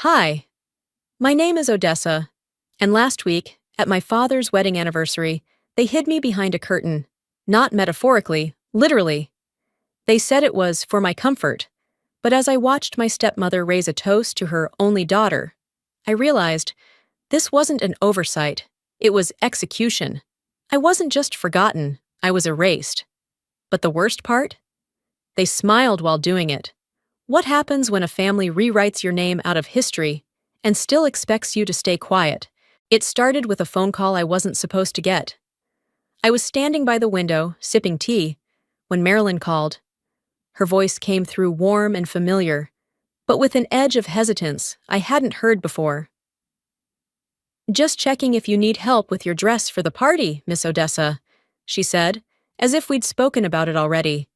Hi, my name is Odessa, and last week, at my father's wedding anniversary, they hid me behind a curtain. Not metaphorically, literally. They said it was for my comfort, but as I watched my stepmother raise a toast to her only daughter, I realized this wasn't an oversight, it was execution. I wasn't just forgotten, I was erased. But the worst part? They smiled while doing it. What happens when a family rewrites your name out of history and still expects you to stay quiet? It started with a phone call I wasn't supposed to get. I was standing by the window, sipping tea, when Marilyn called. Her voice came through warm and familiar, but with an edge of hesitance I hadn't heard before. "Just checking if you need help with your dress for the party, Miss Odessa," she said, as if we'd spoken about it already.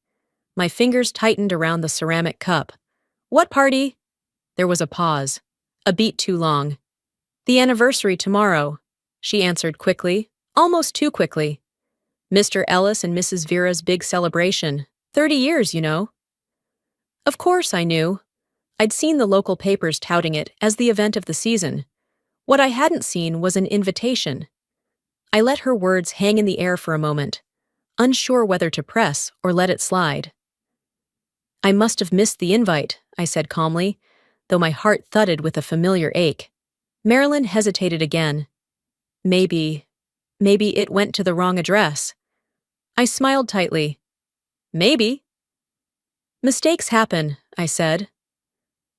My fingers tightened around the ceramic cup. "What party?" There was a pause, a beat too long. "The anniversary tomorrow," she answered quickly, almost too quickly. "Mr. Ellis and Mrs. Vera's big celebration. 30 years, you know." Of course I knew. I'd seen the local papers touting it as the event of the season. What I hadn't seen was an invitation. I let her words hang in the air for a moment, unsure whether to press or let it slide. "I must have missed the invite," I said calmly, though my heart thudded with a familiar ache. Marilyn hesitated again. Maybe it went to the wrong address." I smiled tightly. "Maybe." "Mistakes happen," I said.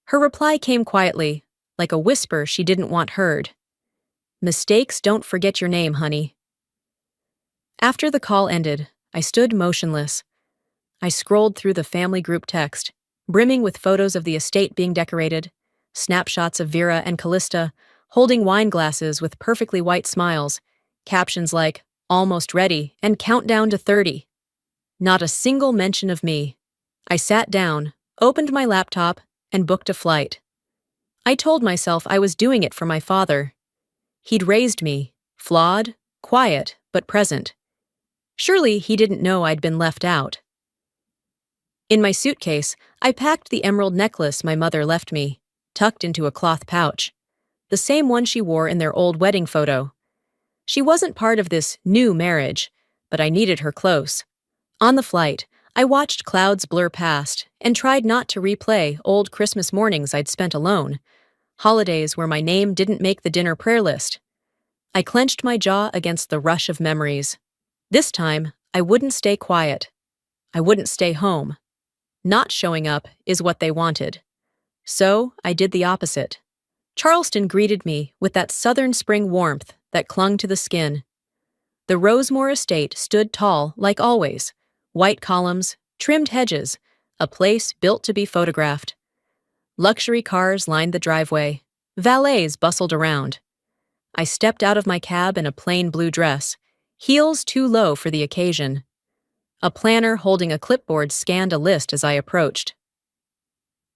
Her reply came quietly, like a whisper she didn't want heard. "Mistakes don't forget your name, honey." After the call ended, I stood motionless. I scrolled through the family group text, brimming with photos of the estate being decorated, snapshots of Vera and Callista holding wine glasses with perfectly white smiles, captions like, "Almost ready," and "Countdown to 30." Not a single mention of me. I sat down, opened my laptop, and booked a flight. I told myself I was doing it for my father. He'd raised me, flawed, quiet, but present. Surely he didn't know I'd been left out. In my suitcase, I packed the emerald necklace my mother left me, tucked into a cloth pouch, the same one she wore in their old wedding photo. She wasn't part of this new marriage, but I needed her close. On the flight, I watched clouds blur past and tried not to replay old Christmas mornings I'd spent alone, holidays where my name didn't make the dinner prayer list. I clenched my jaw against the rush of memories. This time, I wouldn't stay quiet. I wouldn't stay home. Not showing up is what they wanted. So I did the opposite. Charleston greeted me with that southern spring warmth that clung to the skin. The Rosemore estate stood tall, like always. White columns, trimmed hedges, a place built to be photographed. Luxury cars lined the driveway. Valets bustled around. I stepped out of my cab in a plain blue dress, heels too low for the occasion. A planner holding a clipboard scanned a list as I approached.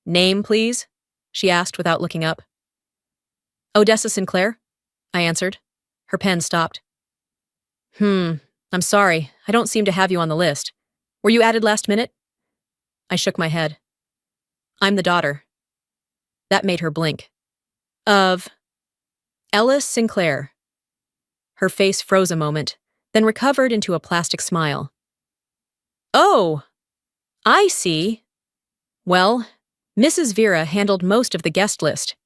"Name, please?" she asked without looking up. "Odessa Sinclair," I answered. Her pen stopped. I'm sorry, I don't seem to have you on the list. Were you added last minute?" I shook my head. "I'm the daughter." That made her blink. "Of Ellis Sinclair." Her face froze a moment, then recovered into a plastic smile. "Oh, I see. Well, Mrs. Vera handled most of the guest list.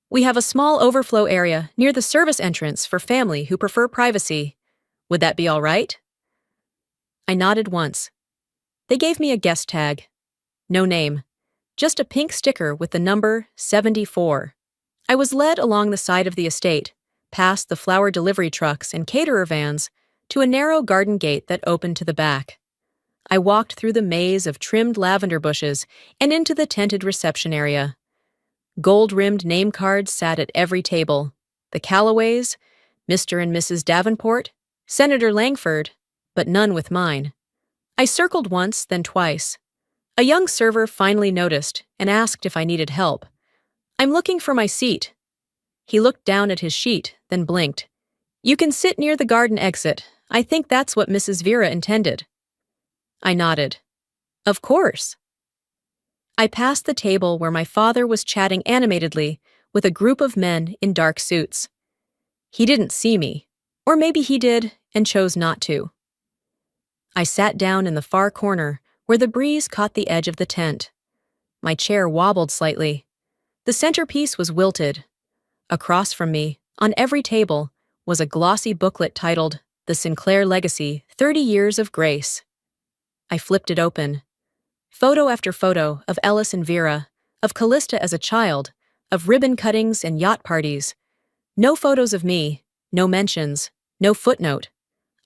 We have a small overflow area near the service entrance for family who prefer privacy. Would that be all right?" I nodded once. They gave me a guest tag. No name. Just a pink sticker with the number 74. I was led along the side of the estate, past the flower delivery trucks and caterer vans, to a narrow garden gate that opened to the back. I walked through the maze of trimmed lavender bushes and into the tented reception area. Gold-rimmed name cards sat at every table. The Callaways, Mr. and Mrs. Davenport, Senator Langford, but none with mine. I circled once, then twice. A young server finally noticed and asked if I needed help. "I'm looking for my seat." He looked down at his sheet, then blinked. "You can sit near the garden exit. I think that's what Mrs. Vera intended." I nodded. "Of course." I passed the table where my father was chatting animatedly with a group of men in dark suits. He didn't see me, or maybe he did and chose not to. I sat down in the far corner where the breeze caught the edge of the tent. My chair wobbled slightly. The centerpiece was wilted. Across from me, on every table, was a glossy booklet titled The Sinclair Legacy, 30 Years of Grace. I flipped it open. Photo after photo of Ellis and Vera, of Callista as a child, of ribbon cuttings and yacht parties. No photos of me, no mentions, no footnote.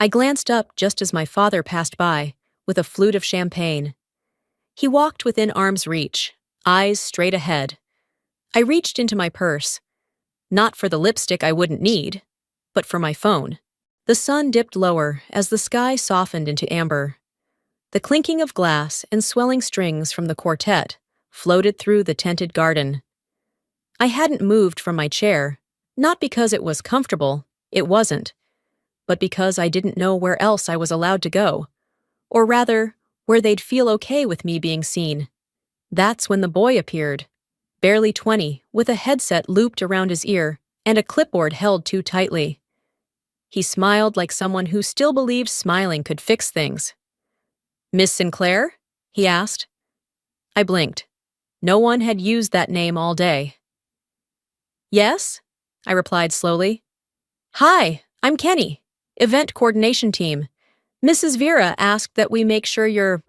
I glanced up just as my father passed by, with a flute of champagne. He walked within arm's reach, eyes straight ahead. I reached into my purse. Not for the lipstick I wouldn't need, but for my phone. The sun dipped lower as the sky softened into amber. The clinking of glass and swelling strings from the quartet floated through the tented garden. I hadn't moved from my chair, not because it was comfortable, it wasn't, but because I didn't know where else I was allowed to go, or rather, where they'd feel okay with me being seen. That's when the boy appeared, barely 20, with a headset looped around his ear and a clipboard held too tightly. He smiled like someone who still believed smiling could fix things. "Miss Sinclair?" he asked. I blinked. No one had used that name all day. "Yes?" I replied slowly. "Hi, I'm Kenny, event coordination team. Mrs. Vera asked that we make sure you're,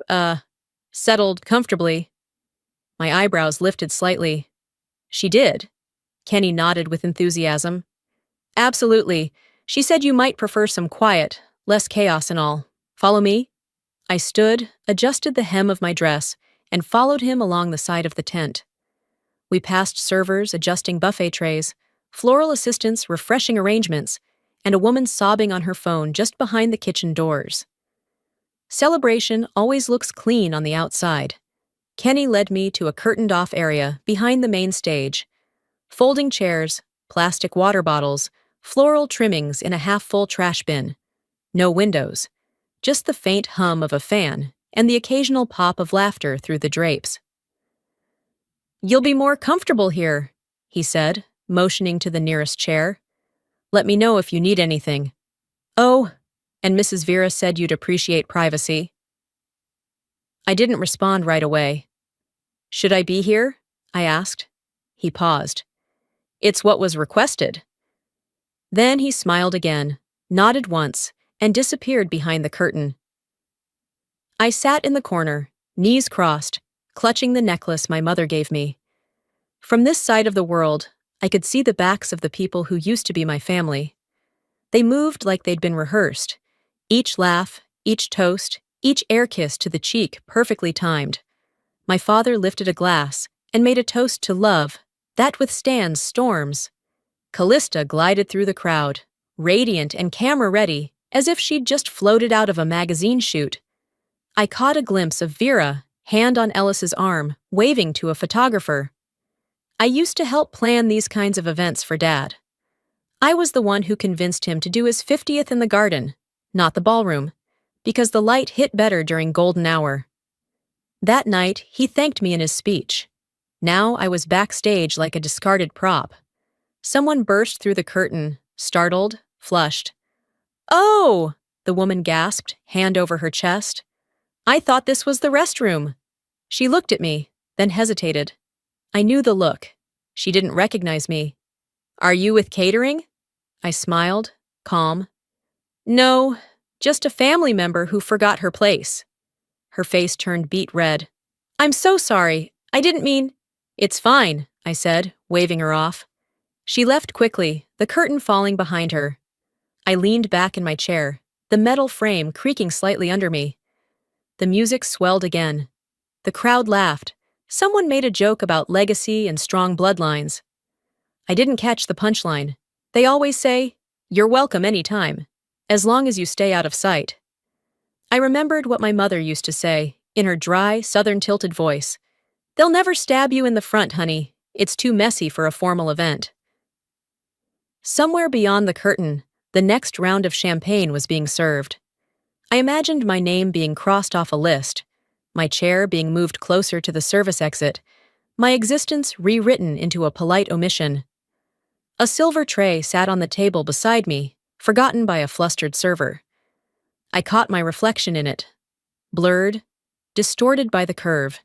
settled comfortably." My eyebrows lifted slightly. "She did?" Kenny nodded with enthusiasm. "Absolutely. She said you might prefer some quiet, less chaos and all. Follow me?" I stood, adjusted the hem of my dress, and followed him along the side of the tent. We passed servers adjusting buffet trays, floral assistants refreshing arrangements, and a woman sobbing on her phone just behind the kitchen doors. Celebration always looks clean on the outside. Kenny led me to a curtained-off area behind the main stage. Folding chairs, plastic water bottles, floral trimmings in a half-full trash bin. No windows. Just the faint hum of a fan and the occasional pop of laughter through the drapes. "You'll be more comfortable here," he said, motioning to the nearest chair. "Let me know if you need anything. Oh, and Mrs. Vera said you'd appreciate privacy." I didn't respond right away. "Should I be here?" I asked. He paused. "It's what was requested." Then he smiled again, nodded once, and disappeared behind the curtain. I sat in the corner, knees crossed, clutching the necklace my mother gave me. From this side of the world, I could see the backs of the people who used to be my family. They moved like they'd been rehearsed. Each laugh, each toast, each air kiss to the cheek perfectly timed. My father lifted a glass and made a toast to love that withstands storms. Callista glided through the crowd, radiant and camera-ready, as if she'd just floated out of a magazine shoot. I caught a glimpse of Vera, hand on Ellis's arm, waving to a photographer. I used to help plan these kinds of events for Dad. I was the one who convinced him to do his 50th in the garden, not the ballroom, because the light hit better during golden hour. That night, he thanked me in his speech. Now I was backstage like a discarded prop. Someone burst through the curtain, startled, flushed. "Oh!" the woman gasped, hand over her chest. "I thought this was the restroom." She looked at me, then hesitated. I knew the look. She didn't recognize me. "Are you with catering?" I smiled, calm. "No, just a family member who forgot her place." Her face turned beet red. "I'm so sorry. I didn't mean—" "It's fine," I said, waving her off. She left quickly, the curtain falling behind her. I leaned back in my chair, the metal frame creaking slightly under me. The music swelled again. The crowd laughed. Someone made a joke about legacy and strong bloodlines. I didn't catch the punchline. They always say, "You're welcome anytime, as long as you stay out of sight." I remembered what my mother used to say, in her dry, southern-tilted voice. "They'll never stab you in the front, honey. It's too messy for a formal event." Somewhere beyond the curtain, the next round of champagne was being served. I imagined my name being crossed off a list, my chair being moved closer to the service exit, My existence rewritten into a polite omission. A silver tray sat on the table beside me, forgotten by a flustered server. I caught my reflection in it, blurred, distorted by the curve.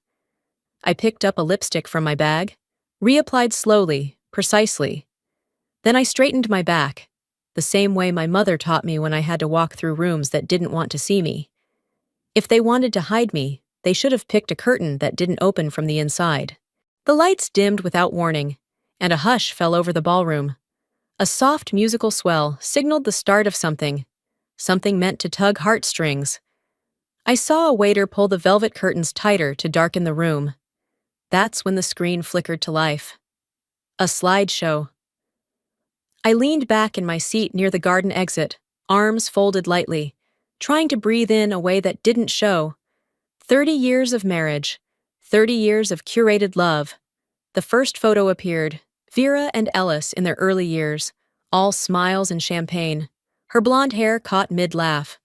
I picked up a lipstick from my bag, reapplied slowly, precisely. Then I straightened my back, the same way my mother taught me when I had to walk through rooms that didn't want to see me. If they wanted to hide me, they should have picked a curtain that didn't open from the inside. The lights dimmed without warning, and a hush fell over the ballroom. A soft musical swell signaled the start of something meant to tug heartstrings. I saw a waiter pull the velvet curtains tighter to darken the room. That's when the screen flickered to life. A slideshow. I leaned back in my seat near the garden exit, arms folded lightly, trying to breathe in a way that didn't show. 30 years of marriage, 30 years of curated love. The first photo appeared, Vera and Ellis in their early years, all smiles and champagne, her blonde hair caught mid-laugh.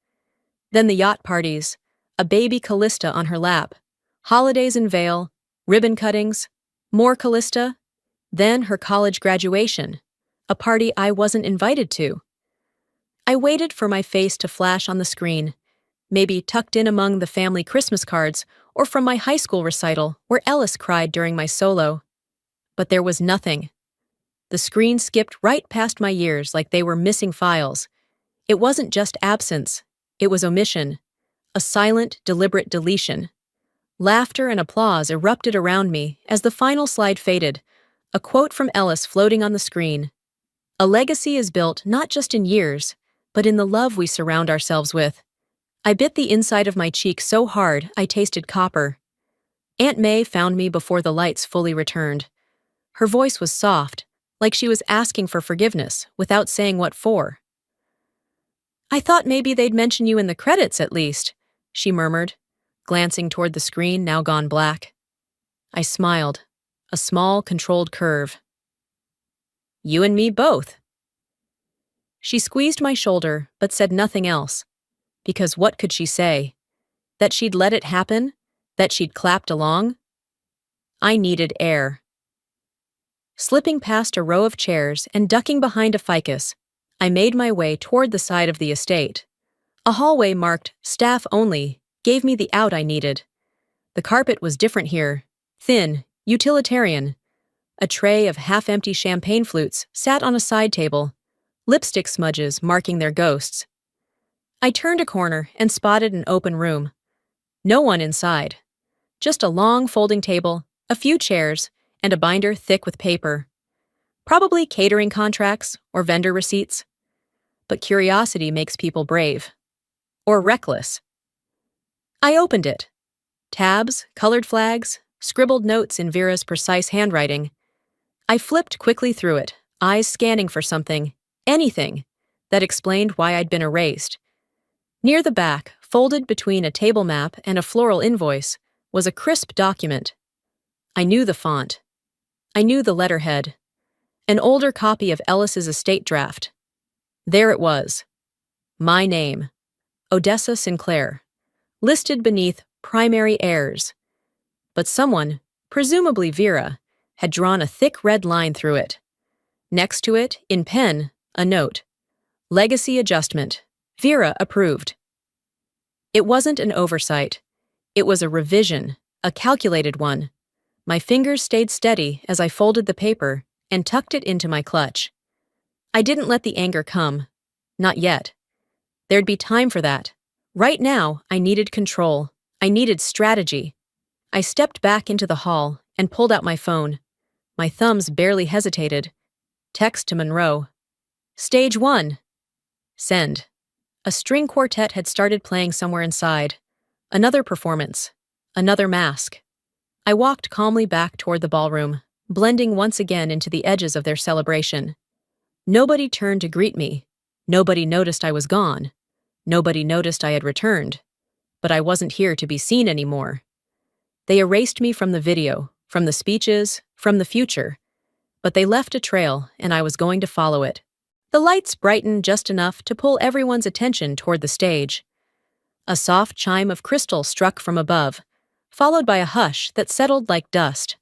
Then the yacht parties, a baby Callista on her lap, holidays in Vail, ribbon cuttings, more Callista, then her college graduation, a party I wasn't invited to. I waited for my face to flash on the screen, maybe tucked in among the family Christmas cards or from my high school recital where Ellis cried during my solo. But there was nothing. The screen skipped right past my years like they were missing files. It wasn't just absence, it was omission, a silent, deliberate deletion. Laughter and applause erupted around me as the final slide faded, a quote from Ellis floating on the screen. A legacy is built not just in years, but in the love we surround ourselves with. I bit the inside of my cheek so hard I tasted copper. Aunt May found me before the lights fully returned. Her voice was soft, like she was asking for forgiveness without saying what for. "I thought maybe they'd mention you in the credits at least," she murmured, glancing toward the screen now gone black. I smiled, a small, controlled curve. "You and me both." She squeezed my shoulder but said nothing else, because what could she say? That she'd let it happen? That she'd clapped along? I needed air. Slipping past a row of chairs and ducking behind a ficus, I made my way toward the side of the estate. A hallway marked "Staff Only" gave me the out I needed. The carpet was different here, thin, utilitarian. A tray of half-empty champagne flutes sat on a side table, lipstick smudges marking their ghosts. I turned a corner and spotted an open room. No one inside. Just a long folding table, a few chairs, and a binder thick with paper. Probably catering contracts or vendor receipts. But curiosity makes people brave. Or reckless. I opened it. Tabs, colored flags, scribbled notes in Vera's precise handwriting. I flipped quickly through it, eyes scanning for something, anything, that explained why I'd been erased. Near the back, folded between a table map and a floral invoice, was a crisp document. I knew the font. I knew the letterhead. An older copy of Ellis's estate draft. There it was. My name, Odessa Sinclair, listed beneath primary heirs. But someone, presumably Vera, had drawn a thick red line through it. Next to it, in pen, a note. Legacy adjustment. Vera approved. It wasn't an oversight. It was a revision, a calculated one. My fingers stayed steady as I folded the paper and tucked it into my clutch. I didn't let the anger come. Not yet. There'd be time for that. Right now, I needed control. I needed strategy. I stepped back into the hall and pulled out my phone. My thumbs barely hesitated. Text to Monroe. Stage 1. Send. A string quartet had started playing somewhere inside. Another performance. Another mask. I walked calmly back toward the ballroom, blending once again into the edges of their celebration. Nobody turned to greet me. Nobody noticed I was gone. Nobody noticed I had returned. But I wasn't here to be seen anymore. They erased me from the video, from the speeches, from the future. But they left a trail, and I was going to follow it. The lights brightened just enough to pull everyone's attention toward the stage. A soft chime of crystal struck from above, followed by a hush that settled like dust.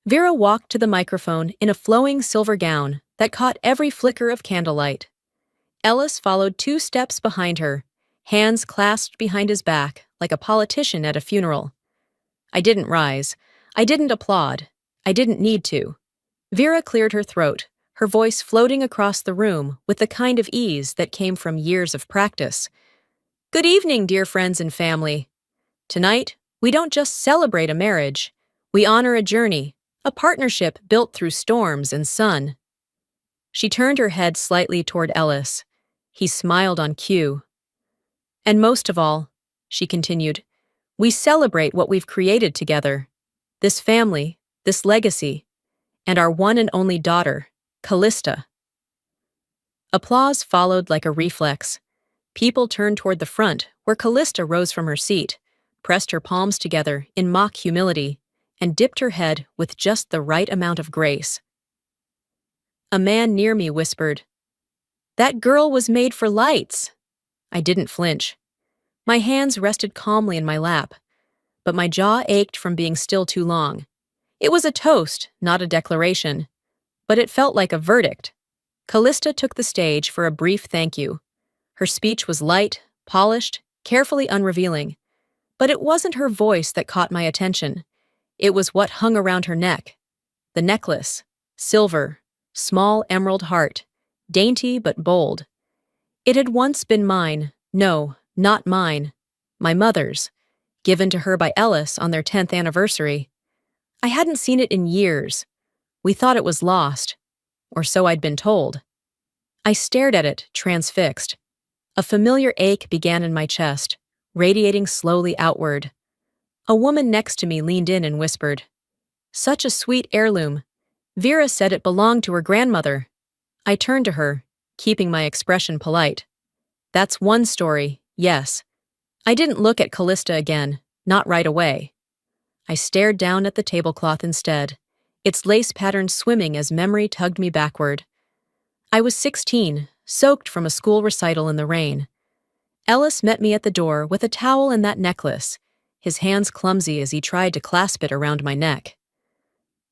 Vera walked to the microphone in a flowing silver gown that caught every flicker of candlelight. Ellis followed 2 steps behind her, hands clasped behind his back like a politician at a funeral. I didn't rise. I didn't applaud. I didn't need to. Vera cleared her throat, her voice floating across the room with the kind of ease that came from years of practice. Good evening, dear friends and family. Tonight, we don't just celebrate a marriage. We honor a journey, a partnership built through storms and sun. She turned her head slightly toward Ellis. He smiled on cue. And most of all, she continued, we celebrate what we've created together. This family, this legacy, and our one and only daughter, Callista. Applause followed like a reflex. People turned toward the front, where Callista rose from her seat, pressed her palms together in mock humility, and dipped her head with just the right amount of grace. A man near me whispered, "That girl was made for lights." I didn't flinch. My hands rested calmly in my lap, but my jaw ached from being still too long. It was a toast, not a declaration, but it felt like a verdict. Callista took the stage for a brief thank you. Her speech was light, polished, carefully unrevealing, but it wasn't her voice that caught my attention. It was what hung around her neck. The necklace, silver, small emerald heart, dainty but bold. It had once been mine, no, not mine, my mother's, given to her by Ellis on their 10th anniversary. I hadn't seen it in years. We thought it was lost, or so I'd been told. I stared at it, transfixed. A familiar ache began in my chest, radiating slowly outward. A woman next to me leaned in and whispered, "Such a sweet heirloom. Vera said it belonged to her grandmother." I turned to her, keeping my expression polite. That's one story, yes. I didn't look at Callista again, not right away. I stared down at the tablecloth instead, its lace patterns swimming as memory tugged me backward. I was 16, soaked from a school recital in the rain. Ellis met me at the door with a towel and that necklace, his hands clumsy as he tried to clasp it around my neck.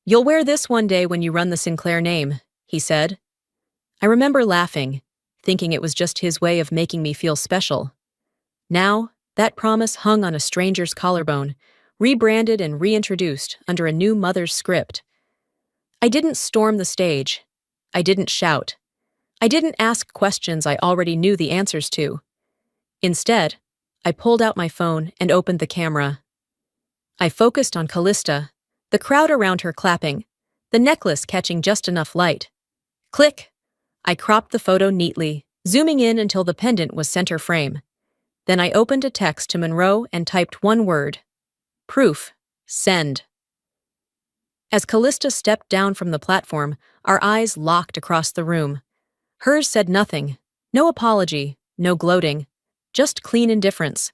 "You'll wear this one day when you run the Sinclair name," he said. I remember laughing, thinking it was just his way of making me feel special. Now, that promise hung on a stranger's collarbone, rebranded and reintroduced under a new mother's script. I didn't storm the stage. I didn't shout. I didn't ask questions I already knew the answers to. Instead, I pulled out my phone and opened the camera. I focused on Callista, the crowd around her clapping, the necklace catching just enough light. Click! I cropped the photo neatly, zooming in until the pendant was center frame. Then I opened a text to Monroe and typed one word. Proof. Send. As Callista stepped down from the platform, our eyes locked across the room. Hers said nothing. No apology, no gloating. Just clean indifference.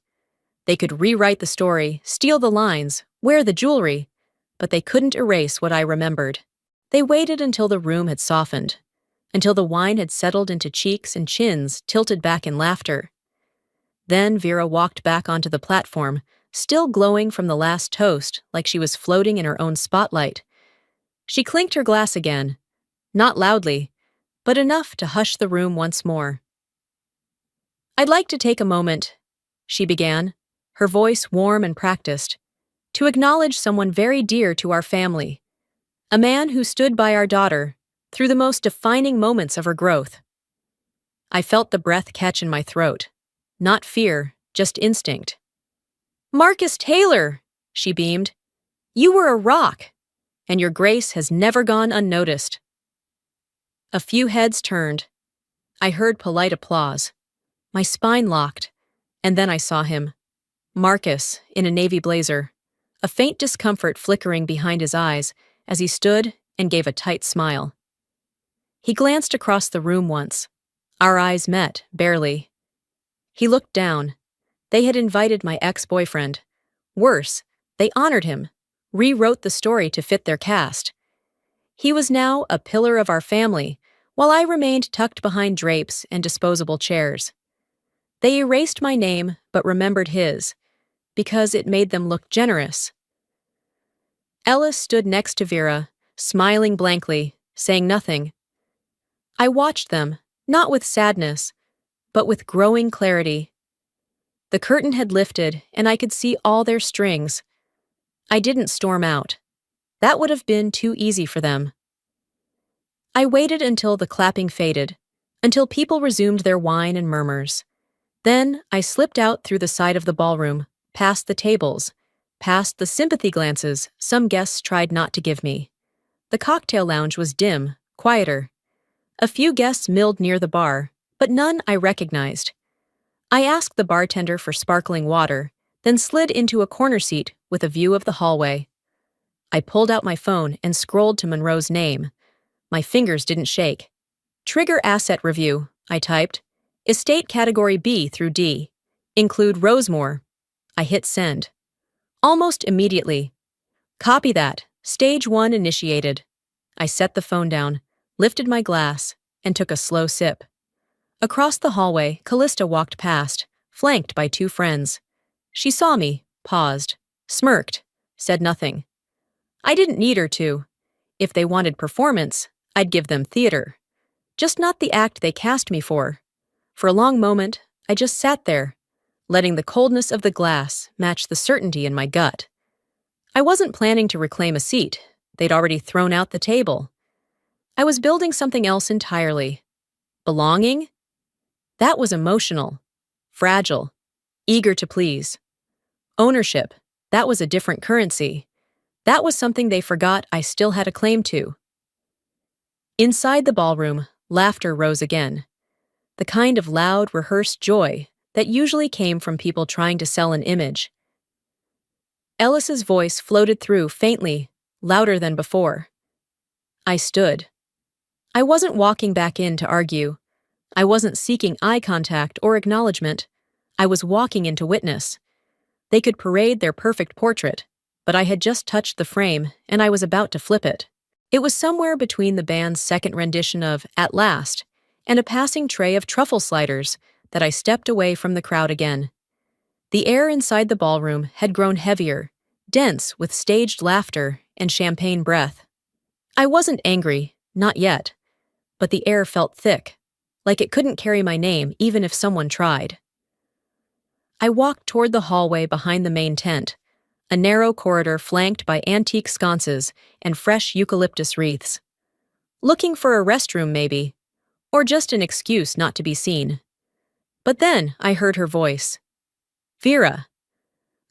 They could rewrite the story, steal the lines, wear the jewelry, but they couldn't erase what I remembered. They waited until the room had softened, until the wine had settled into cheeks and chins tilted back in laughter. Then Vera walked back onto the platform, still glowing from the last toast like she was floating in her own spotlight. She clinked her glass again, not loudly, but enough to hush the room once more. "I'd like to take a moment," she began, her voice warm and practiced, "to acknowledge someone very dear to our family. A man who stood by our daughter through the most defining moments of her growth." I felt the breath catch in my throat. Not fear, just instinct. "Marcus Taylor," she beamed. "You were a rock, and your grace has never gone unnoticed." A few heads turned. I heard polite applause. My spine locked, and then I saw him. Marcus, in a navy blazer, a faint discomfort flickering behind his eyes as he stood and gave a tight smile. He glanced across the room once. Our eyes met, barely. He looked down. They had invited my ex-boyfriend. Worse, they honored him, rewrote the story to fit their cast. He was now a pillar of our family, while I remained tucked behind drapes and disposable chairs. They erased my name but remembered his, because it made them look generous. Ellis stood next to Vera, smiling blankly, saying nothing. I watched them, not with sadness, but with growing clarity. The curtain had lifted, and I could see all their strings. I didn't storm out. That would have been too easy for them. I waited until the clapping faded, until people resumed their whine and murmurs. Then I slipped out through the side of the ballroom, past the tables, past the sympathy glances some guests tried not to give me. The cocktail lounge was dim, quieter. A few guests milled near the bar, but none I recognized. I asked the bartender for sparkling water, then slid into a corner seat with a view of the hallway. I pulled out my phone and scrolled to Monroe's name. My fingers didn't shake. Trigger asset review, I typed. Estate category B through D. Include Rosemore. I hit send. Almost immediately. Copy that. Stage 1 initiated. I set the phone down, lifted my glass, and took a slow sip. Across the hallway, Callista walked past, flanked by 2 friends. She saw me, paused, smirked, said nothing. I didn't need her to. If they wanted performance, I'd give them theater. Just not the act they cast me for. For a long moment, I just sat there, letting the coldness of the glass match the certainty in my gut. I wasn't planning to reclaim a seat. They'd already thrown out the table. I was building something else entirely. Belonging? That was emotional, fragile, eager to please. Ownership, that was a different currency. That was something they forgot I still had a claim to. Inside the ballroom, laughter rose again. The kind of loud, rehearsed joy that usually came from people trying to sell an image. Ellis's voice floated through faintly, louder than before. I stood. I wasn't walking back in to argue. I wasn't seeking eye contact or acknowledgement. I was walking in to witness. They could parade their perfect portrait, but I had just touched the frame and I was about to flip it. It was somewhere between the band's second rendition of At Last and a passing tray of truffle sliders that I stepped away from the crowd again. The air inside the ballroom had grown heavier, dense with staged laughter and champagne breath. I wasn't angry, not yet, but the air felt thick, like it couldn't carry my name even if someone tried. I walked toward the hallway behind the main tent, a narrow corridor flanked by antique sconces and fresh eucalyptus wreaths. Looking for a restroom, maybe, or just an excuse not to be seen. But then I heard her voice. Vera.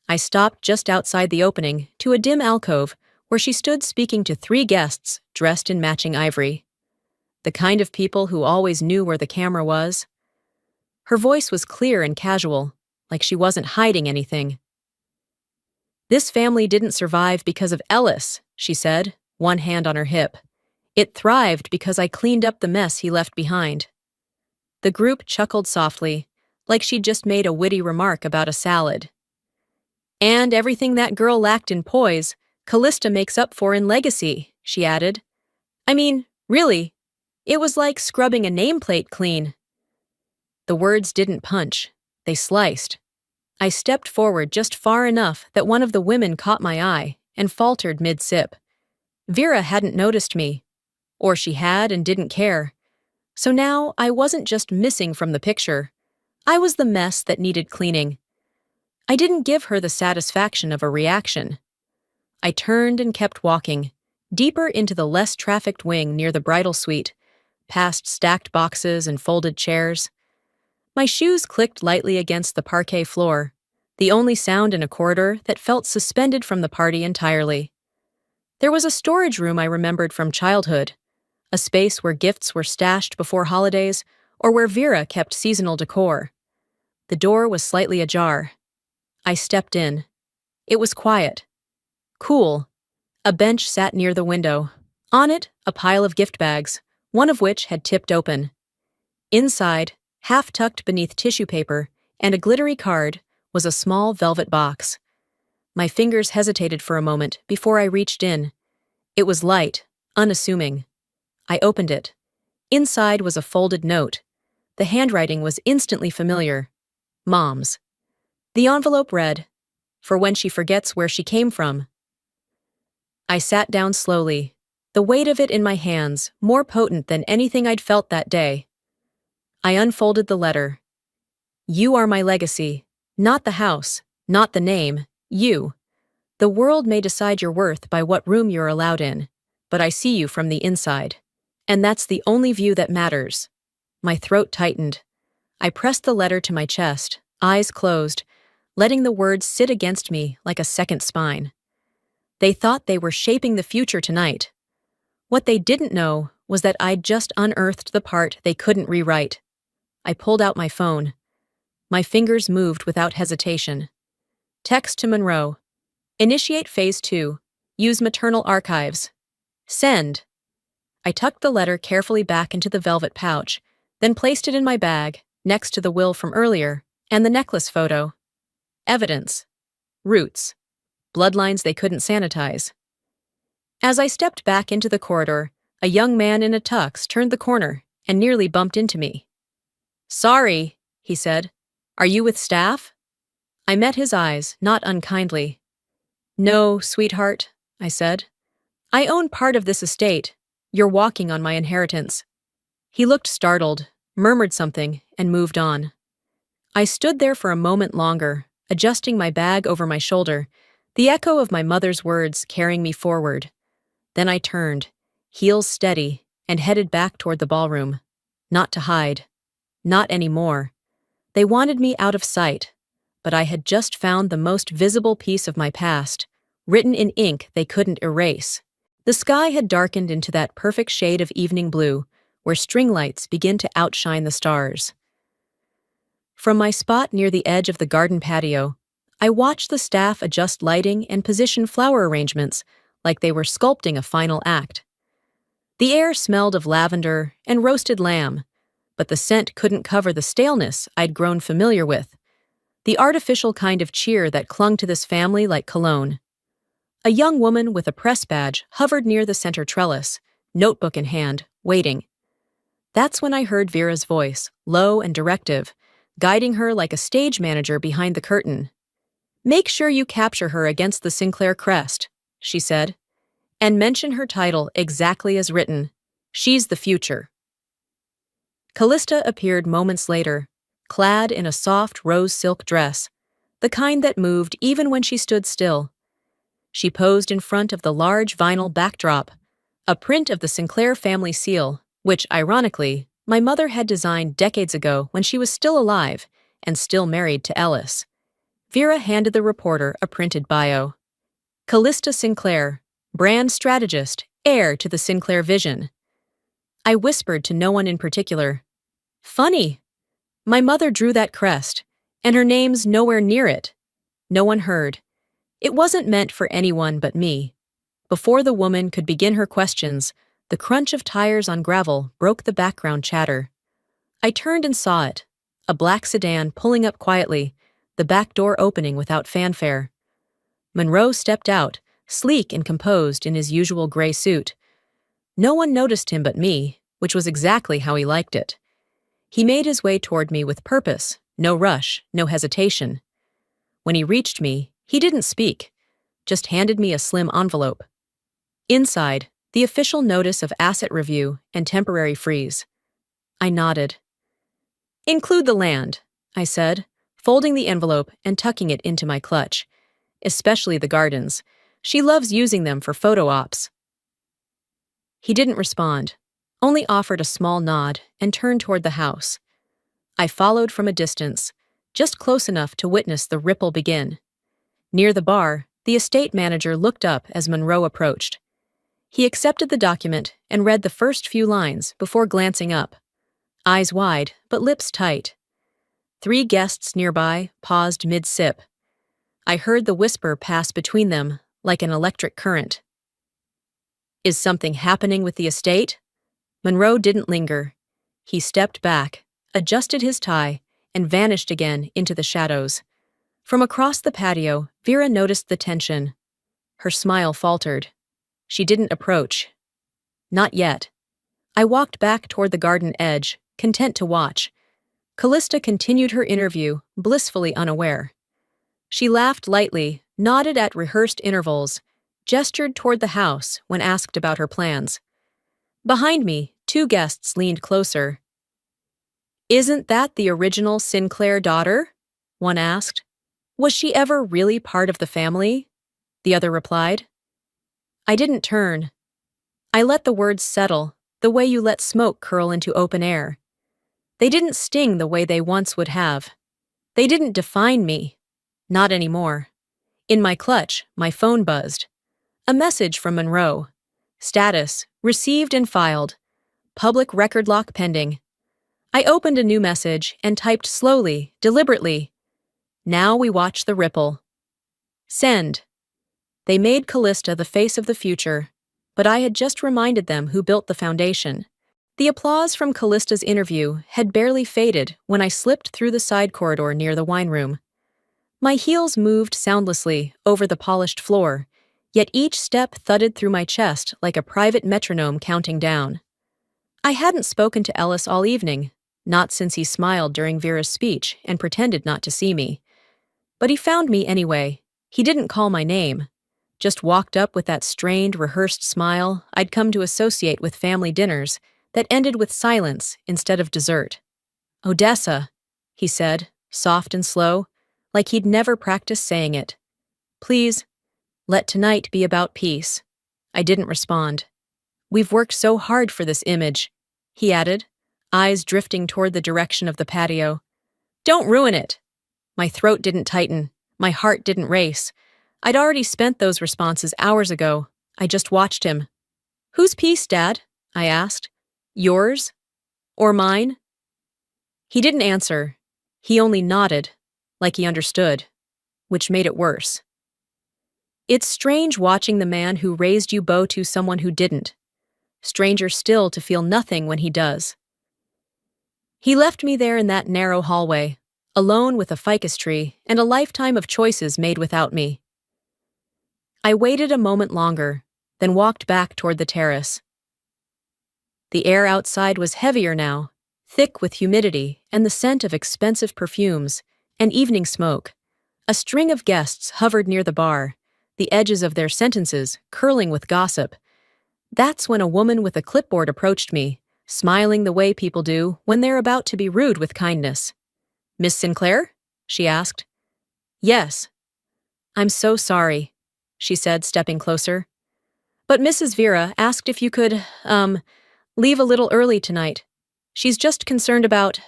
I stopped just outside the opening to a dim alcove where she stood speaking to 3 guests dressed in matching ivory. The kind of people who always knew where the camera was. Her voice was clear and casual, like she wasn't hiding anything. This family didn't survive because of Ellis, she said, one hand on her hip. It thrived because I cleaned up the mess he left behind. The group chuckled softly, like she'd just made a witty remark about a salad. And everything that girl lacked in poise, Callista makes up for in legacy, she added. I mean, really, it was like scrubbing a nameplate clean. The words didn't punch, they sliced. I stepped forward just far enough that one of the women caught my eye and faltered mid-sip. Vera hadn't noticed me, or she had and didn't care. So now I wasn't just missing from the picture. I was the mess that needed cleaning. I didn't give her the satisfaction of a reaction. I turned and kept walking, deeper into the less trafficked wing near the bridal suite, past stacked boxes and folded chairs. My shoes clicked lightly against the parquet floor, the only sound in a corridor that felt suspended from the party entirely. There was a storage room I remembered from childhood, a space where gifts were stashed before holidays or where Vera kept seasonal decor. The door was slightly ajar. I stepped in. It was quiet. Cool. A bench sat near the window. On it, a pile of gift bags, one of which had tipped open. Inside, half tucked beneath tissue paper and a glittery card, was a small velvet box. My fingers hesitated for a moment before I reached in. It was light, unassuming. I opened it. Inside was a folded note. The handwriting was instantly familiar. Mom's. The envelope read, "For when she forgets where she came from." I sat down slowly, the weight of it in my hands more potent than anything I'd felt that day. I unfolded the letter. You are my legacy. Not the house, not the name, you. The world may decide your worth by what room you're allowed in, but I see you from the inside. And that's the only view that matters. My throat tightened. I pressed the letter to my chest, eyes closed, letting the words sit against me like a second spine. They thought they were shaping the future tonight. What they didn't know was that I'd just unearthed the part they couldn't rewrite. I pulled out my phone. My fingers moved without hesitation. Text to Monroe. Initiate Phase 2. Use maternal archives. Send. I tucked the letter carefully back into the velvet pouch, then placed it in my bag, next to the will from earlier, and the necklace photo. Evidence. Roots. Bloodlines they couldn't sanitize. As I stepped back into the corridor, a young man in a tux turned the corner and nearly bumped into me. Sorry, he said. Are you with staff? I met his eyes, not unkindly. No, sweetheart, I said. I own part of this estate. You're walking on my inheritance. He looked startled, murmured something, and moved on. I stood there for a moment longer, adjusting my bag over my shoulder, the echo of my mother's words carrying me forward. Then I turned, heels steady, and headed back toward the ballroom. Not to hide. Not anymore. They wanted me out of sight, but I had just found the most visible piece of my past, written in ink they couldn't erase. The sky had darkened into that perfect shade of evening blue, where string lights begin to outshine the stars. From my spot near the edge of the garden patio, I watched the staff adjust lighting and position flower arrangements like they were sculpting a final act. The air smelled of lavender and roasted lamb, but the scent couldn't cover the staleness I'd grown familiar with, the artificial kind of cheer that clung to this family like cologne. A young woman with a press badge hovered near the center trellis, notebook in hand, waiting. That's when I heard Vera's voice, low and directive, guiding her like a stage manager behind the curtain. Make sure you capture her against the Sinclair crest, she said, and mention her title exactly as written. She's the future. Callista appeared moments later, clad in a soft rose silk dress, the kind that moved even when she stood still. She posed in front of the large vinyl backdrop, a print of the Sinclair family seal, which, ironically, my mother had designed decades ago when she was still alive and still married to Ellis. Vera handed the reporter a printed bio. Callista Sinclair, brand strategist, heir to the Sinclair vision. I whispered to no one in particular. Funny. My mother drew that crest, and her name's nowhere near it. No one heard. It wasn't meant for anyone but me. Before the woman could begin her questions, the crunch of tires on gravel broke the background chatter. I turned and saw it, a black sedan pulling up quietly, the back door opening without fanfare. Monroe stepped out, sleek and composed in his usual gray suit. No one noticed him but me, which was exactly how he liked it. He made his way toward me with purpose, no rush, no hesitation. When he reached me, he didn't speak, just handed me a slim envelope. Inside, the official notice of asset review and temporary freeze. I nodded. Include the land, I said, folding the envelope and tucking it into my clutch. Especially the gardens. She loves using them for photo ops. He didn't respond, only offered a small nod and turned toward the house. I followed from a distance, just close enough to witness the ripple begin. Near the bar, the estate manager looked up as Monroe approached. He accepted the document and read the first few lines before glancing up. Eyes wide, but lips tight. 3 guests nearby paused mid-sip. I heard the whisper pass between them like an electric current. Is something happening with the estate? Monroe didn't linger. He stepped back, adjusted his tie, and vanished again into the shadows. From across the patio, Vera noticed the tension. Her smile faltered. She didn't approach. Not yet. I walked back toward the garden edge, content to watch. Callista continued her interview, blissfully unaware. She laughed lightly, nodded at rehearsed intervals, gestured toward the house when asked about her plans. Behind me, two guests leaned closer. "Isn't that the original Sinclair daughter?" one asked. "Was she ever really part of the family?" the other replied. I didn't turn. I let the words settle, the way you let smoke curl into open air. They didn't sting the way they once would have. They didn't define me. Not anymore. In my clutch, my phone buzzed. A message from Monroe. Status, received and filed. Public record lock pending. I opened a new message and typed slowly, deliberately. Now we watch the ripple. Send. They made Callista the face of the future, but I had just reminded them who built the foundation. The applause from Callista's interview had barely faded when I slipped through the side corridor near the wine room. My heels moved soundlessly over the polished floor, yet each step thudded through my chest like a private metronome counting down. I hadn't spoken to Ellis all evening, not since he smiled during Vera's speech and pretended not to see me. But he found me anyway. He didn't call my name, just walked up with that strained, rehearsed smile I'd come to associate with family dinners that ended with silence instead of dessert. "Odessa," he said, soft and slow, like he'd never practiced saying it. "Please, let tonight be about peace." I didn't respond. "We've worked so hard for this image," he added, eyes drifting toward the direction of the patio. "Don't ruin it." My throat didn't tighten. My heart didn't race. I'd already spent those responses hours ago. I just watched him. "Whose piece, Dad?" I asked. "Yours? Or mine?" He didn't answer. He only nodded, like he understood, which made it worse. It's strange watching the man who raised you bow to someone who didn't. Stranger still to feel nothing when he does. He left me there in that narrow hallway, alone with a ficus tree and a lifetime of choices made without me. I waited a moment longer, then walked back toward the terrace. The air outside was heavier now, thick with humidity and the scent of expensive perfumes and evening smoke. A string of guests hovered near the bar, the edges of their sentences curling with gossip. That's when a woman with a clipboard approached me, smiling the way people do when they're about to be rude with kindness. "Miss Sinclair?" she asked. "Yes." "I'm so sorry," she said, stepping closer. "But Mrs. Vera asked if you could, leave a little early tonight. She's just concerned about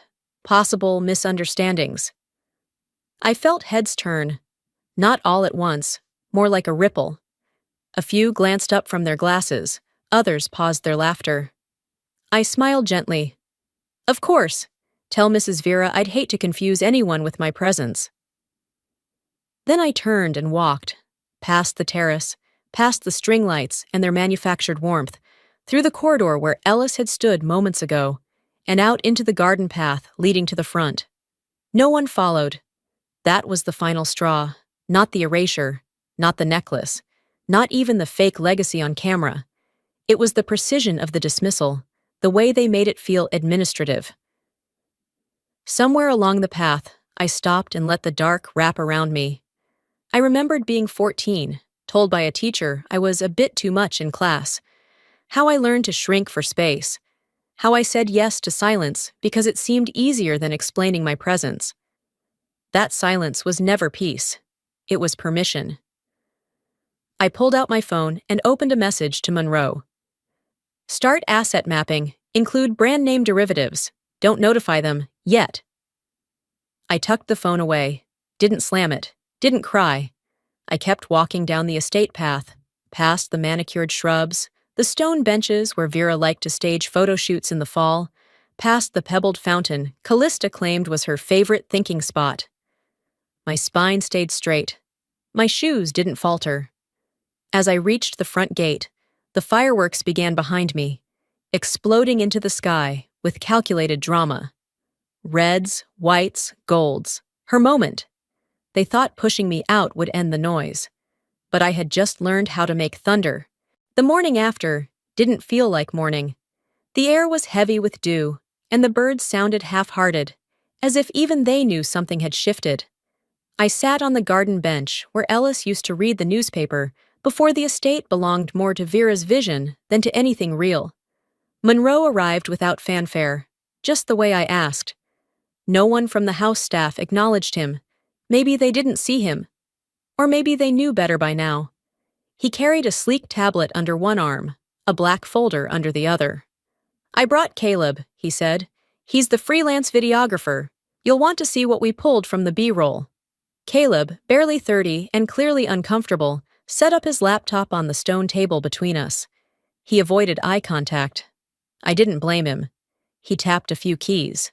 possible misunderstandings." I felt heads turn, not all at once, more like a ripple. A few glanced up from their glasses, others paused their laughter. I smiled gently. "Of course. Tell Mrs. Vera I'd hate to confuse anyone with my presence." Then I turned and walked, past the terrace, past the string lights and their manufactured warmth, through the corridor where Ellis had stood moments ago, and out into the garden path leading to the front. No one followed. That was the final straw, not the erasure, not the necklace, not even the fake legacy on camera. It was the precision of the dismissal, the way they made it feel administrative. Somewhere along the path, I stopped and let the dark wrap around me. I remembered being 14, told by a teacher I was a bit too much in class. How I learned to shrink for space. How I said yes to silence because it seemed easier than explaining my presence. That silence was never peace. It was permission. I pulled out my phone and opened a message to Monroe. "Start asset mapping. Include brand name derivatives. Don't notify them, yet." I tucked the phone away, didn't slam it, didn't cry. I kept walking down the estate path, past the manicured shrubs, the stone benches where Vera liked to stage photo shoots in the fall, past the pebbled fountain Callista claimed was her favorite thinking spot. My spine stayed straight. My shoes didn't falter. As I reached the front gate, the fireworks began behind me, exploding into the sky with calculated drama. Reds, whites, golds. Her moment. They thought pushing me out would end the noise. But I had just learned how to make thunder. The morning after didn't feel like morning. The air was heavy with dew, and the birds sounded half-hearted, as if even they knew something had shifted. I sat on the garden bench where Ellis used to read the newspaper before the estate belonged more to Vera's vision than to anything real. Monroe arrived without fanfare, just the way I asked. No one from the house staff acknowledged him. Maybe they didn't see him. Or maybe they knew better by now. He carried a sleek tablet under one arm, a black folder under the other. "I brought Caleb," he said. "He's the freelance videographer. You'll want to see what we pulled from the B-roll." Caleb, barely 30 and clearly uncomfortable, set up his laptop on the stone table between us. He avoided eye contact. I didn't blame him. He tapped a few keys.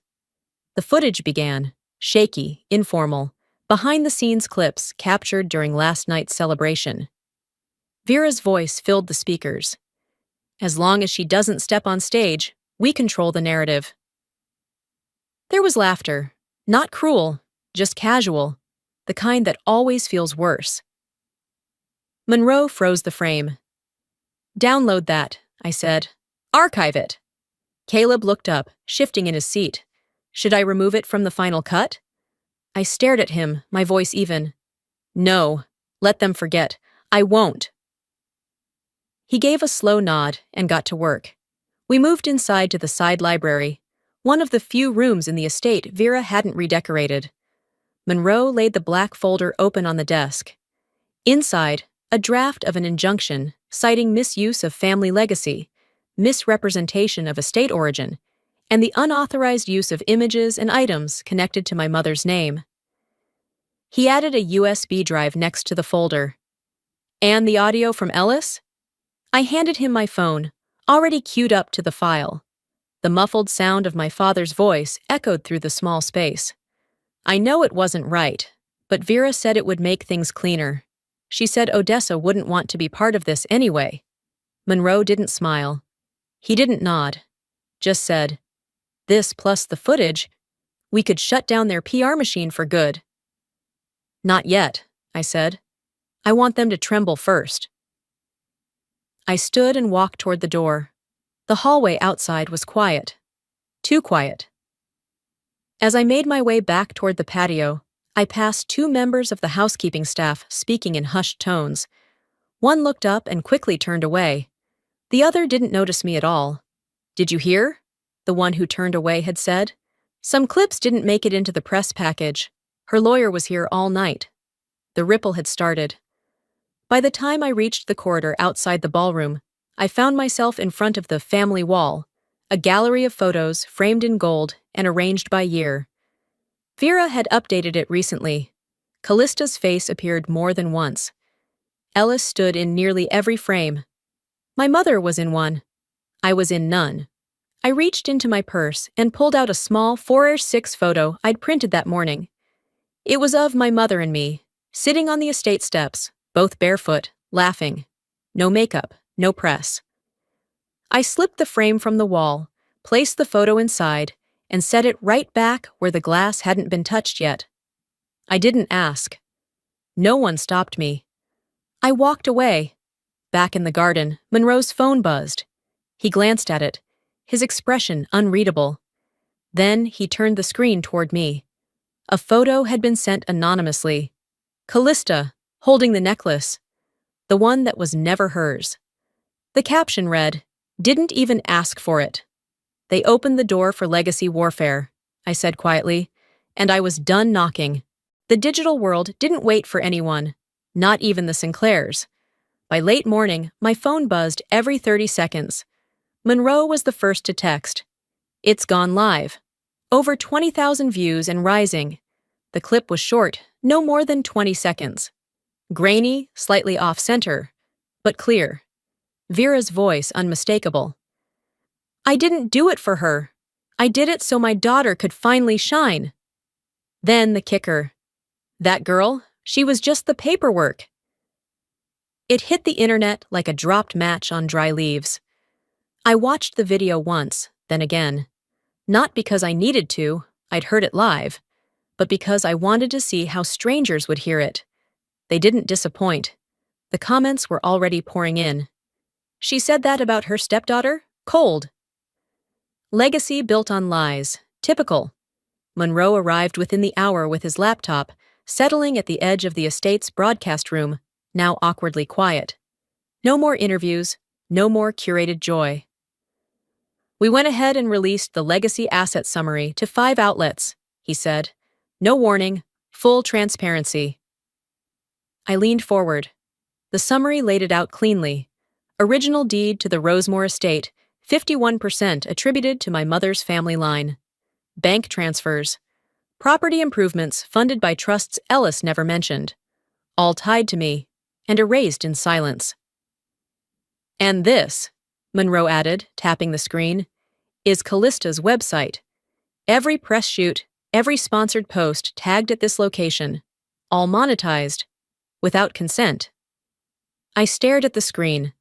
The footage began, shaky, informal, behind-the-scenes clips captured during last night's celebration. Vera's voice filled the speakers. "As long as she doesn't step on stage, we control the narrative." There was laughter, not cruel, just casual, the kind that always feels worse. Monroe froze the frame. "Download that," I said. "Archive it." Caleb looked up, shifting in his seat. "Should I remove it from the final cut?" I stared at him, my voice even. "No, let them forget. I won't." He gave a slow nod and got to work. We moved inside to the side library, one of the few rooms in the estate Vera hadn't redecorated. Monroe laid the black folder open on the desk. Inside, a draft of an injunction citing misuse of family legacy, misrepresentation of estate origin, and the unauthorized use of images and items connected to my mother's name. He added a USB drive next to the folder. "And the audio from Ellis?" I handed him my phone, already queued up to the file. The muffled sound of my father's voice echoed through the small space. I know it wasn't right, but Vera said it would make things cleaner. She said Odessa wouldn't want to be part of this anyway. Monroe didn't smile. He didn't nod. Just said, "This plus the footage, we could shut down their PR machine for good." "Not yet," I said. "I want them to tremble first." I stood and walked toward the door. The hallway outside was quiet. Too quiet. As I made my way back toward the patio, I passed two members of the housekeeping staff speaking in hushed tones. One looked up and quickly turned away. The other didn't notice me at all. "Did you hear?" the one who turned away had said. "Some clips didn't make it into the press package. Her lawyer was here all night." The ripple had started. By the time I reached the corridor outside the ballroom, I found myself in front of the family wall, a gallery of photos framed in gold and arranged by year. Vera had updated it recently. Callista's face appeared more than once. Ellis stood in nearly every frame. My mother was in one. I was in none. I reached into my purse and pulled out a small 4x6 photo I'd printed that morning. It was of my mother and me, sitting on the estate steps, both barefoot, laughing. No makeup, no press. I slipped the frame from the wall, placed the photo inside, and set it right back where the glass hadn't been touched yet. I didn't ask. No one stopped me. I walked away. Back in the garden, Monroe's phone buzzed. He glanced at it, his expression unreadable. Then he turned the screen toward me. A photo had been sent anonymously. Callista, holding the necklace. The one that was never hers. The caption read, "Didn't even ask for it." "They opened the door for legacy warfare," I said quietly, and I was done knocking. The digital world didn't wait for anyone, not even the Sinclairs. By late morning, my phone buzzed every 30 seconds. Monroe was the first to text. "It's gone live. Over 20,000 views and rising." The clip was short, no more than 20 seconds. Grainy, slightly off-center, but clear. Vera's voice unmistakable. "I didn't do it for her. I did it so my daughter could finally shine." Then the kicker. That girl, she was just the paperwork. It hit the internet like a dropped match on dry leaves. I watched the video once, then again. Not because I needed to, I'd heard it live, but because I wanted to see how strangers would hear it. They didn't disappoint. The comments were already pouring in. "She said that about her stepdaughter? Cold." Legacy built on lies. Typical. Monroe arrived within the hour with his laptop, settling at the edge of the estate's broadcast room, now awkwardly quiet. No more interviews, no more curated joy. We went ahead and released the legacy asset summary to 5 outlets, he said. No warning, full transparency. I leaned forward. The summary laid it out cleanly. Original deed to the Rosemore estate, 51% attributed to my mother's family line. Bank transfers. Property improvements funded by trusts Ellis never mentioned. All tied to me, and erased in silence. And this, Monroe added, tapping the screen, is Callista's website. Every press shoot, every sponsored post tagged at this location. All monetized. Without consent. I stared at the screen.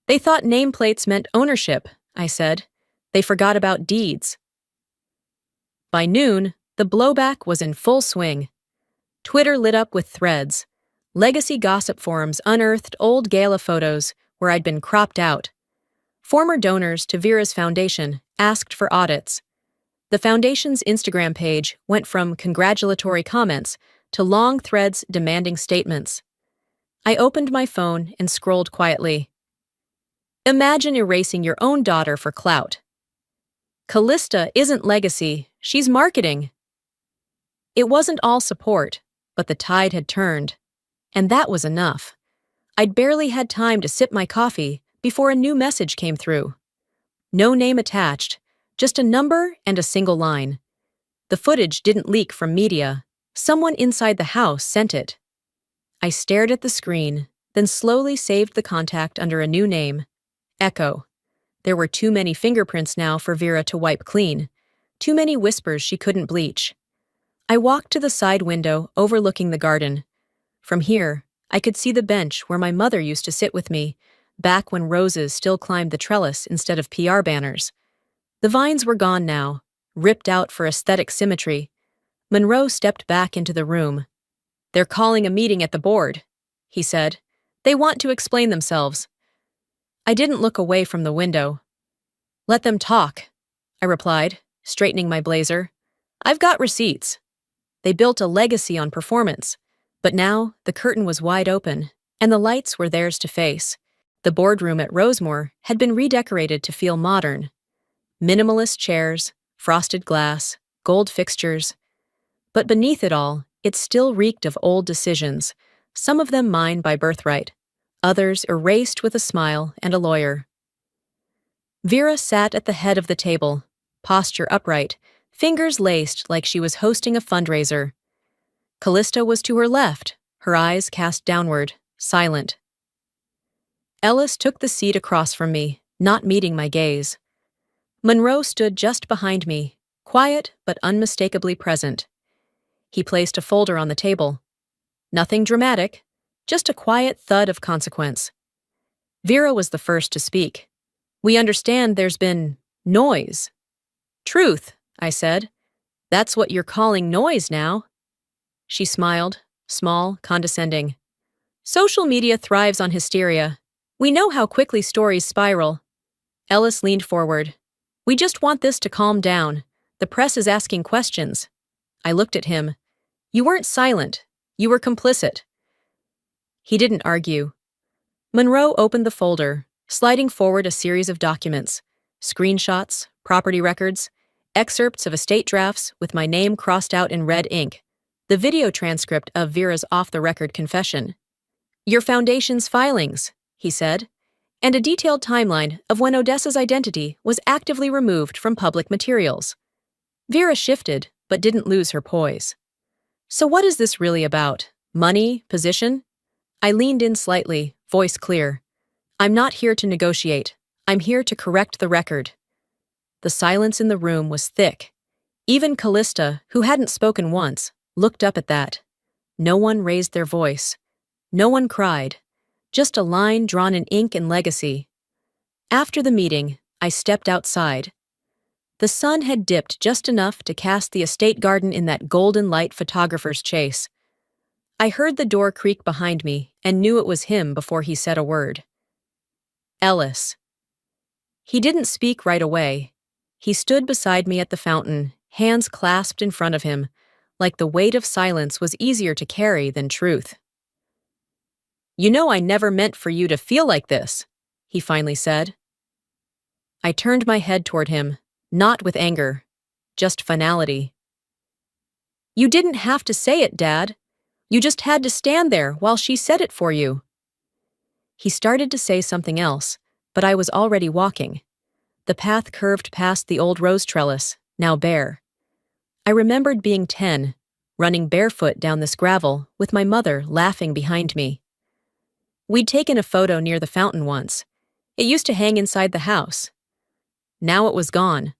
They thought nameplates meant ownership, I said. They forgot about deeds. By noon, the blowback was in full swing. Twitter lit up with threads. Legacy gossip forums unearthed old gala photos where I'd been cropped out. Former donors to Vera's foundation asked for audits. The foundation's Instagram page went from congratulatory comments to long threads demanding statements. I opened my phone and scrolled quietly. Imagine erasing your own daughter for clout. Callista isn't legacy, she's marketing. It wasn't all support, but the tide had turned. And that was enough. I'd barely had time to sip my coffee before a new message came through. No name attached, just a number and a single line. The footage didn't leak from media. Someone inside the house sent it. I stared at the screen, then slowly saved the contact under a new name, Echo. There were too many fingerprints now for Vera to wipe clean, too many whispers she couldn't bleach. I walked to the side window overlooking the garden. From here, I could see the bench where my mother used to sit with me, back when roses still climbed the trellis instead of PR banners. The vines were gone now, ripped out for aesthetic symmetry. Monroe stepped back into the room. They're calling a meeting at the board, he said. They want to explain themselves. I didn't look away from the window. Let them talk, I replied, straightening my blazer. I've got receipts. They built a legacy on performance, but now the curtain was wide open, and the lights were theirs to face. The boardroom at Rosemore had been redecorated to feel modern. Minimalist chairs, frosted glass, gold fixtures. But beneath it all, it still reeked of old decisions, some of them mine by birthright, others erased with a smile and a lawyer. Vera sat at the head of the table, posture upright, fingers laced like she was hosting a fundraiser. Callista was to her left, her eyes cast downward, silent. Ellis took the seat across from me, not meeting my gaze. Monroe stood just behind me, quiet but unmistakably present. He placed a folder on the table. Nothing dramatic, just a quiet thud of consequence. Vera was the first to speak. We understand there's been noise. Truth, I said. That's what you're calling noise now. She smiled, small, condescending. Social media thrives on hysteria. We know how quickly stories spiral. Ellis leaned forward. We just want this to calm down. The press is asking questions. I looked at him. You weren't silent. You were complicit. He didn't argue. Monroe opened the folder, sliding forward a series of documents. Screenshots, property records, excerpts of estate drafts with my name crossed out in red ink, the video transcript of Vera's off-the-record confession. Your foundation's filings, he said, and a detailed timeline of when Odessa's identity was actively removed from public materials. Vera shifted, but didn't lose her poise. So what is this really about? Money? Position? I leaned in slightly, voice clear. I'm not here to negotiate. I'm here to correct the record. The silence in the room was thick. Even Callista, who hadn't spoken once, looked up at that. No one raised their voice. No one cried. Just a line drawn in ink and legacy. After the meeting, I stepped outside. The sun had dipped just enough to cast the estate garden in that golden light photographer's chase. I heard the door creak behind me and knew it was him before he said a word. Ellis. He didn't speak right away. He stood beside me at the fountain, hands clasped in front of him, like the weight of silence was easier to carry than truth. "You know I never meant for you to feel like this," he finally said. I turned my head toward him, not with anger, just finality. "You didn't have to say it, Dad. You just had to stand there while she said it for you." He started to say something else, but I was already walking. The path curved past the old rose trellis, now bare. I remembered being 10, running barefoot down this gravel with my mother laughing behind me. We'd taken a photo near the fountain once. It used to hang inside the house. Now it was gone,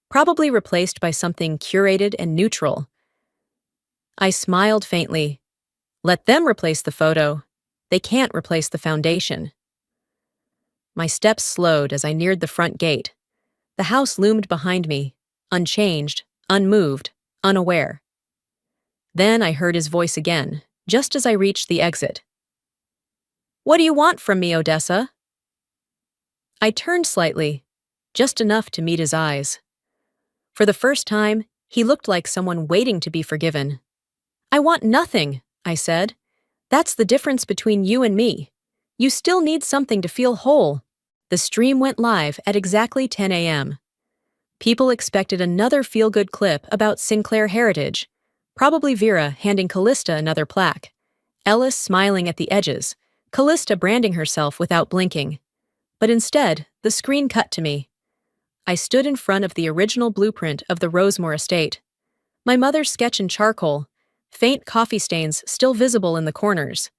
probably replaced by something curated and neutral. I smiled faintly. Let them replace the photo. They can't replace the foundation. My steps slowed as I neared the front gate. The house loomed behind me, unchanged, unmoved, unaware. Then I heard his voice again, just as I reached the exit. "What do you want from me, Odessa?" I turned slightly, just enough to meet his eyes. For the first time, he looked like someone waiting to be forgiven. "I want nothing," I said. "That's the difference between you and me. You still need something to feel whole." The stream went live at exactly 10 a.m. People expected another feel-good clip about Sinclair heritage, probably Vera handing Callista another plaque, Ellis smiling at the edges, Callista branding herself without blinking. But instead, the screen cut to me. I stood in front of the original blueprint of the Rosemore estate. My mother's sketch in charcoal, faint coffee stains still visible in the corners.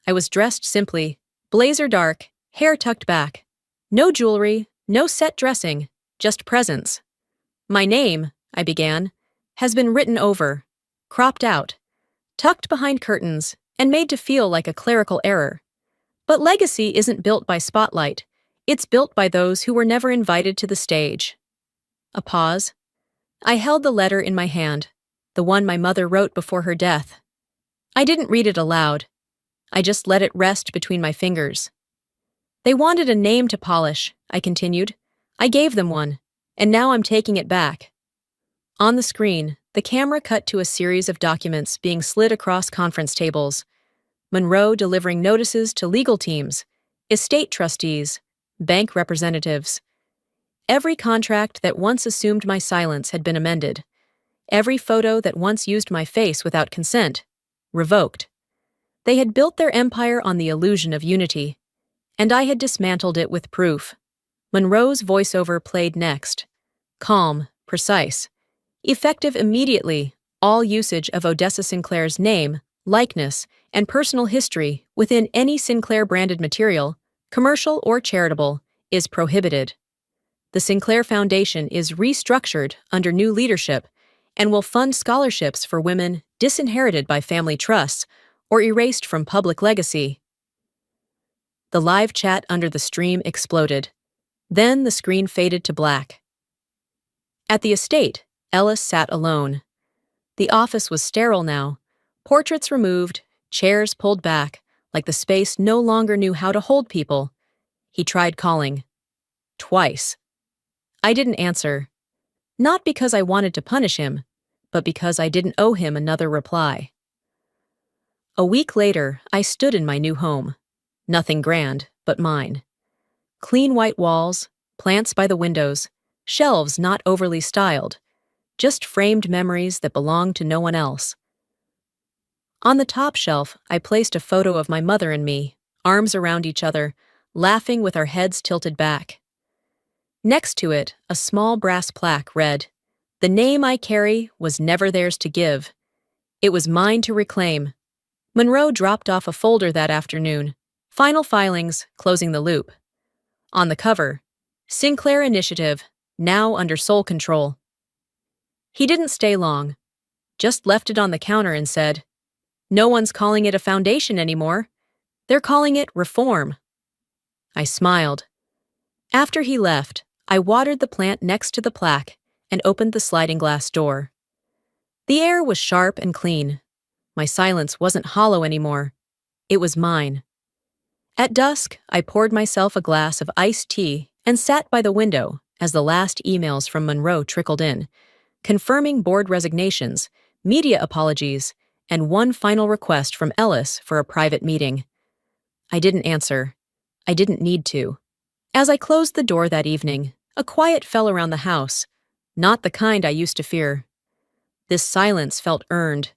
I was dressed simply, blazer dark, hair tucked back. No jewelry, no set dressing, just presence. "My name," I began, "has been written over, cropped out, tucked behind curtains, and made to feel like a clerical error. But legacy isn't built by spotlight. It's built by those who were never invited to the stage." A pause. I held the letter in my hand, the one my mother wrote before her death. I didn't read it aloud. I just let it rest between my fingers. "They wanted a name to polish," I continued. "I gave them one, and now I'm taking it back." On the screen, the camera cut to a series of documents being slid across conference tables. Monroe delivering notices to legal teams, estate trustees, bank representatives. Every contract that once assumed my silence had been amended. Every photo that once used my face without consent, revoked. They had built their empire on the illusion of unity, and I had dismantled it with proof. Monroe's voiceover played next. Calm, precise, effective immediately, all usage of Odessa Sinclair's name, likeness, and personal history within any Sinclair-branded material, commercial or charitable, is prohibited. The Sinclair Foundation is restructured under new leadership and will fund scholarships for women disinherited by family trusts or erased from public legacy. The live chat under the stream exploded. Then the screen faded to black. At the estate, Ellis sat alone. The office was sterile now, portraits removed, chairs pulled back, like the space no longer knew how to hold people. He tried calling. Twice. I didn't answer. Not because I wanted to punish him, but because I didn't owe him another reply. A week later, I stood in my new home. Nothing grand, but mine. Clean white walls, plants by the windows, shelves not overly styled, just framed memories that belonged to no one else. On the top shelf, I placed a photo of my mother and me, arms around each other, laughing with our heads tilted back. Next to it, a small brass plaque read, "The name I carry was never theirs to give. It was mine to reclaim." Monroe dropped off a folder that afternoon. Final filings, closing the loop. On the cover, Sinclair Initiative, now under sole control. He didn't stay long, just left it on the counter and said, "No one's calling it a foundation anymore. They're calling it reform." I smiled. After he left, I watered the plant next to the plaque and opened the sliding glass door. The air was sharp and clean. My silence wasn't hollow anymore. It was mine. At dusk, I poured myself a glass of iced tea and sat by the window as the last emails from Monroe trickled in, confirming board resignations, media apologies, and one final request from Ellis for a private meeting. I didn't answer. I didn't need to. As I closed the door that evening, a quiet fell around the house, not the kind I used to fear. This silence felt earned.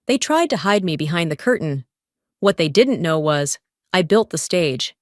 They tried to hide me behind the curtain. What they didn't know was, I built the stage.